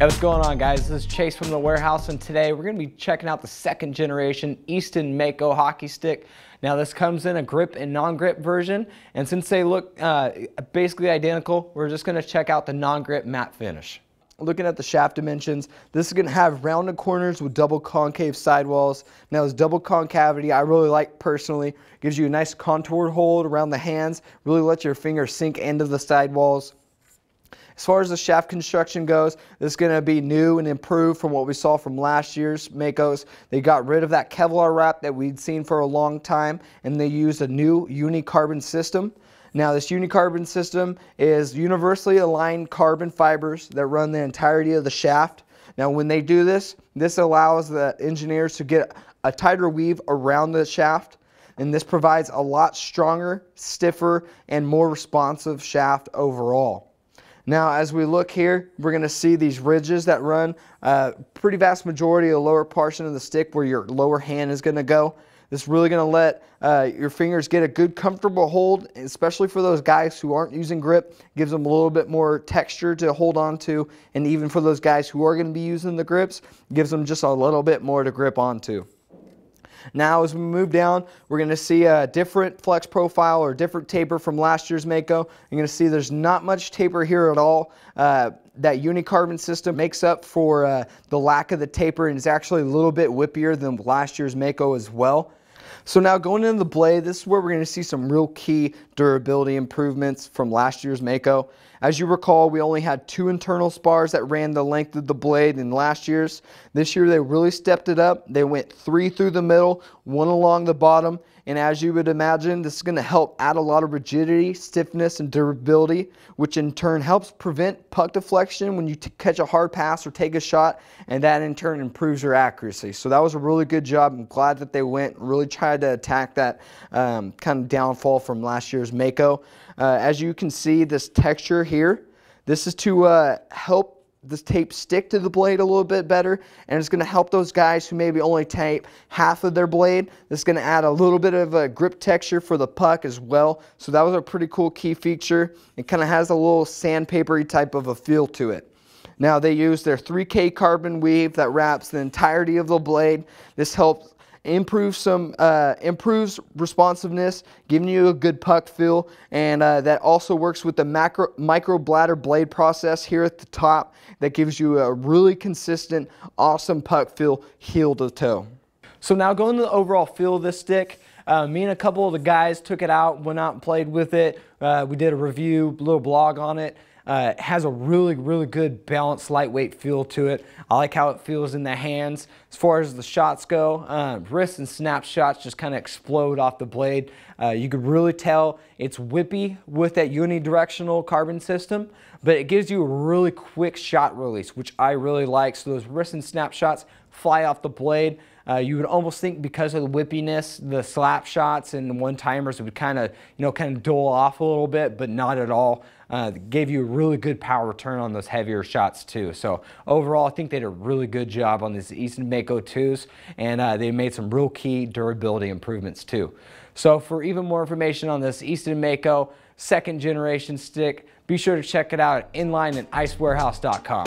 Hey, what's going on, guys? This is Chase from the warehouse, and today we're going to be checking out the second generation Easton Mako hockey stick. Now, this comes in a grip and non-grip version, and since they look basically identical, we're just going to check out the non-grip matte finish. Looking at the shaft dimensions, this is going to have rounded corners with double concave sidewalls. Now, this double concavity I really like personally. Gives you a nice contoured hold around the hands, really lets your finger sink into the sidewalls. As far as the shaft construction goes, this is going to be new and improved from what we saw from last year's Makos. They got rid of that Kevlar wrap that we'd seen for a long time, and they used a new Uni-Carbon system. Now, this Uni-Carbon system is universally aligned carbon fibers that run the entirety of the shaft. Now, when they do this, this allows the engineers to get a tighter weave around the shaft, and this provides a lot stronger, stiffer, and more responsive shaft overall. Now, as we look here, we're going to see these ridges that run pretty vast majority of the lower portion of the stick where your lower hand is going to go. This is really going to let your fingers get a good comfortable hold, especially for those guys who aren't using grip. Gives them a little bit more texture to hold on to, and even for those guys who are going to be using the grips, gives them just a little bit more to grip onto. Now, as we move down, we're going to see a different flex profile or different taper from last year's Mako. You're going to see there's not much taper here at all. That Uni-Carbon system makes up for the lack of the taper, and is actually a little bit whippier than last year's Mako as well. So now going into the blade, this is where we're going to see some real key durability improvements from last year's Mako. As you recall, we only had 2 internal spars that ran the length of the blade in last year's. This year they really stepped it up. They went 3 through the middle, 1 along the bottom, and as you would imagine, this is going to help add a lot of rigidity, stiffness, and durability, which in turn helps prevent puck deflection when you catch a hard pass or take a shot, and that in turn improves your accuracy. So that was a really good job. I'm glad that they really tried to attack that kind of downfall from last year's Mako. As you can see, this texture here, this is to help this tape stick to the blade a little bit better, and it's going to help those guys who maybe only tape half of their blade. This is going to add a little bit of a grip texture for the puck as well. So that was a pretty cool key feature. It kind of has a little sandpapery type of a feel to it. Now, they use their 3K carbon weave that wraps the entirety of the blade. This helps improves responsiveness, giving you a good puck feel, and that also works with the micro bladder blade process here at the top that gives you a really consistent, awesome puck feel heel to toe. So now going to the overall feel of this stick, me and a couple of the guys took it out, went out and played with it. We did a review, little blog on it. It has a really good balanced lightweight feel to it. I like how it feels in the hands. As far as the shots go, wrist and snap shots just kind of explode off the blade. You could really tell it's whippy with that unidirectional carbon system, but it gives you a really quick shot release, which I really like. So those wrist and snap shots fly off the blade. You would almost think because of the whippiness, the slap shots and the one-timers would kind of dull off a little bit, but not at all. Gave you a really good power return on those heavier shots too. So overall, I think they did a really good job on these Easton Mako IIs, and they made some real key durability improvements too. So for even more information on this Easton Mako second generation stick, be sure to check it out at inline and icewarehouse.com.